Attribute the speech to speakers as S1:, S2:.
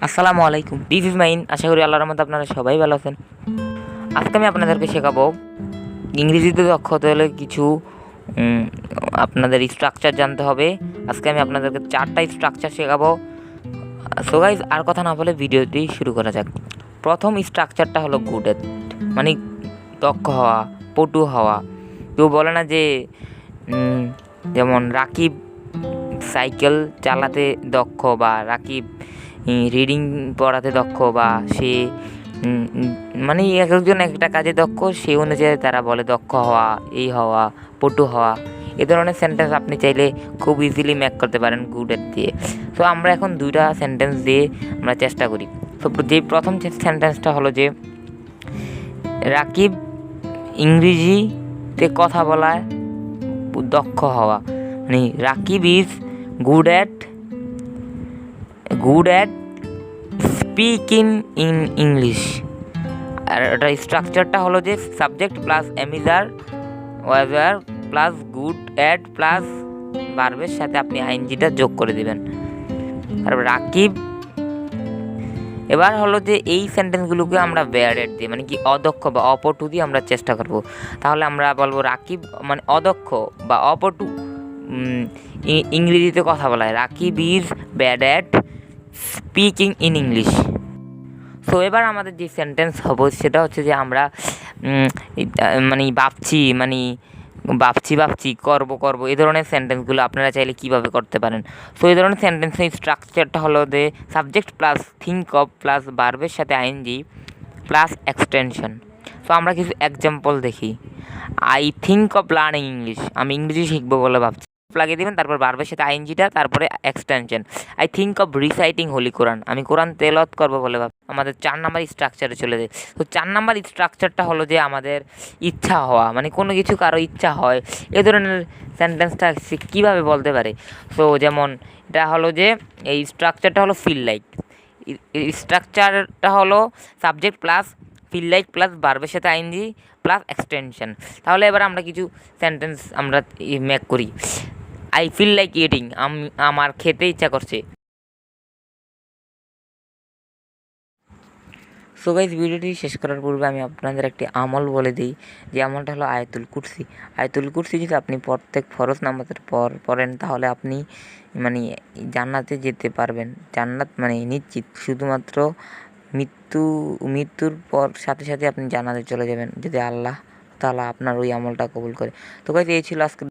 S1: আসসালামু আলাইকুম, this is mine. আশা করি আল্লাহর রহমতে আপনারা সবাই ভালো আছেন। আজকে আমি আপনাদেরকে শেখাবো ইংরেজিতে দক্ষ হতে হলে কিছু আপনাদের স্ট্রাকচার জানতে হবে। আজকে আমি আপনাদেরকে 4টা স্ট্রাকচার শেখাবো। সো গাইজ, আর কথা না বলে ভিডিওটি শুরু করা যাক। প্রথম স্ট্রাকচারটা হলো গুড এট, মানে দক্ষ হওয়া, পটু হওয়া। কেউ বলে না যে যেমন রাকিব সাইকেল চালাতে দক্ষ, বা রাকিব রিডিং পড়াতে দক্ষ, বা সে মানে এক একজন একটা কাজে দক্ষ, সেই অনুযায়ী তারা বলে দক্ষ হওয়া, এই হওয়া, পটু হওয়া। এ ধরনের সেন্টেন্স আপনি চাইলে খুব ইজিলি ম্যাক করতে পারেন গুড এট দিয়ে। তো আমরা এখন 2টা সেন্টেন্স দিয়ে আমরা চেষ্টা করি। তো যে প্রথম সেন্টেন্সটা হলো যে রাকিব ইংরেজিতে কথা বলায় দক্ষ হওয়া, মানে Rakib is good at speaking in English. আর এটা স্ট্রাকচারটা হলো যে subject plus am is are was were plus good at plus ভার্বের সাথে আপনি আইএনজিটা যোগ করে দিবেন। আর রাকিব, এবার হলো যে এই সেন্টেন্সগুলোকে আমরা ব্যাড অ্যাট দিয়ে, মানে কি অদক্ষ বা অপটু দিয়ে আমরা চেষ্টা করব। তাহলে আমরা বলবো রাকিব মানে অদক্ষ বা অপটু ইংরেজিতে কথা বলায়, Rakib is bad at speaking in English. So এবার আমাদের যে সেন্টেন্স হবো সেটা হচ্ছে যে আমরা মানে ভাবছি করব এই ধরনের সেন্টেন্সগুলো আপনারা চাইলে কীভাবে করতে পারেন। সো এই ধরনের সেন্টেন্সের স্ট্রাকচারটা হলো যে subject plus think of plus ভার্বের সাথে আইএনজি প্লাস এক্সটেনশন। সো আমরা কিছু এক্সাম্পল দেখি। I think of learning English, আমি ইংরেজি শিখবো বলে ভাবছি, লাগিয়ে দেবেন, তারপর ভার্বের সাথে আইএনজিটা, তারপরে extension. I think of reciting holy Quran, আমি কোরআন তেলাওয়াত করবো বলে ভাব। আমাদের 4 নাম্বার স্ট্রাকচারে চলে যায়। তো 4 নাম্বার স্ট্রাকচারটা হলো যে আমাদের ইচ্ছা হওয়া, মানে কোনো কিছু কারো ইচ্ছা হয়, এ ধরনের সেন্টেন্সটা সে কীভাবে বলতে পারে। সো যেমন এটা হলো যে এই স্ট্রাকচারটা হলো ফিল লাইক, স্ট্রাকচারটা হলো subject plus feel like plus ভার্বের সাথে আইএনজি প্লাস এক্সটেনশন। তাহলে এবার আমরা কিছু সেন্টেন্স আমরা মেক করি। আই ফিল লাইক ইটিং, আমার খেতে ইচ্ছা করছে। সো গাইজ, ভিডিওটি শেষ করার পূর্বে আমি আপনাদের একটি আমল বলে দিই, যে আমলটা হলো আয়াতুল কুরসি। আয়াতুল কুরসি যদি আপনি প্রত্যেক ফরজ নামাজের পর পড়েন, তাহলে আপনি মানে জান্নাতে যেতে পারবেন। জান্নাত মানে নিশ্চিত, শুধুমাত্র মৃত্যুর পর সাথে সাথে আপনি জান্নাতে চলে যাবেন, যদি আল্লাহ তাআলা আপনার ওই আমলটা কবুল করে। তো গাইজ, এই ছিল আজকের